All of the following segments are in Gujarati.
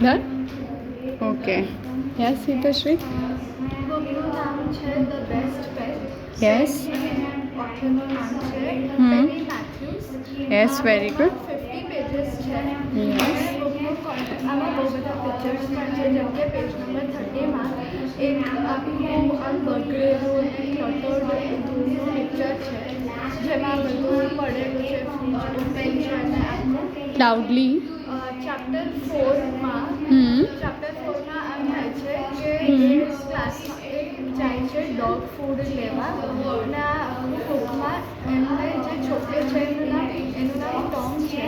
ડન. ઓકે. યસ હિતશ્રી. બુકનું નામ છે ધ બેસ્ટ પેટ. યસ. ઓથરનું નામ છે Perry Matthews. Yes, very good. 50 pages છે. યસ. બુકનું આમાં બહુ બધા પિક્ચર્સ પણ છે, જેમ કે પેજ નંબર 30માં એક આખું બગડેલું અને ક્લટર્ડ ધૂળનું પિક્ચર છે, જેમાં બધું પડેલું છે, ફ્રીજ છે અને આખું લાઉડલી. ચેપ્ટર 4માં આમ થાય છે કે ક્લાસમાં જાય છે ડોગ ફૂડ લેવા, અને આ બુકમાં એમને જે છોકરો છે એનું નામ ટોમ છે,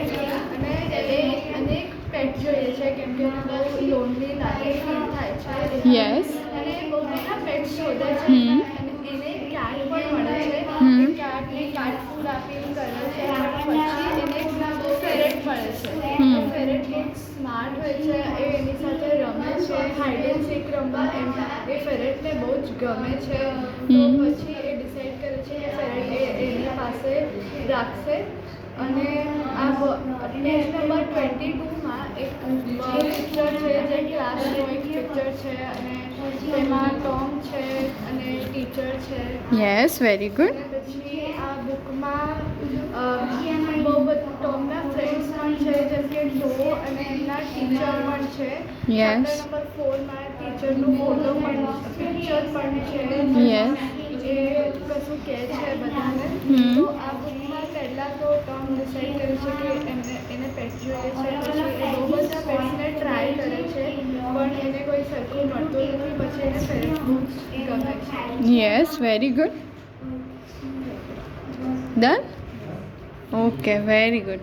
અને એક પેટ જોઈએ છે કેમ કે એને બહુ લોનલી લાગે ફીલ થાય છે. યસ. અને બહુ બધા પેટ શોધે છે, અને એને કેટ પણ મળે છે. કેટને કેટ ફૂડ આપીને કરે છે, અને પછી એને ફેરેટ મળે છે. ફેરેટ બહુ સ્માર્ટ હોય છે, એ એની સાથે રમે છે, હાઇડ એન્ડ સીક રમવા એ ફેરેટને બહુ જ ગમે છે. તો પછી એ ડિસાઈડ કરે છે કે ફેરેટ એની પાસે રાખશે. અને આ પેજ નંબર 22માં એક પિક્ચર છે જે ક્લાસનું એક પિક્ચર છે, અને તેમાં ટોમ છે અને ટીચર છે. Yes, very good. અને પછી આ બુકમાં બહુ બધા ટોમના ફ્રેન્ડ્સ પણ છે, જેમ કે ટો અને એમના ટીચર પણ છે. Yes. ચેપ્ટર નંબર 4માં ટીચરનું ફોટો પણ પિક્ચર પણ છે. Yes. એ કશું કહે છે બધાને. તો આ બુકમાં પહેલાં તો ટોમ ડિસાઈડ કરે છે કે એને પેટ જોઈએ છે, પછી એ બહુ બધા પેટ્સને ટ્રાય કરે છે, પણ એને કોઈ સરખું મળતું નથી. પછી એને ફેરેટ બહુ જ ગમે છે. Yes, very good. Done. Okay, very good.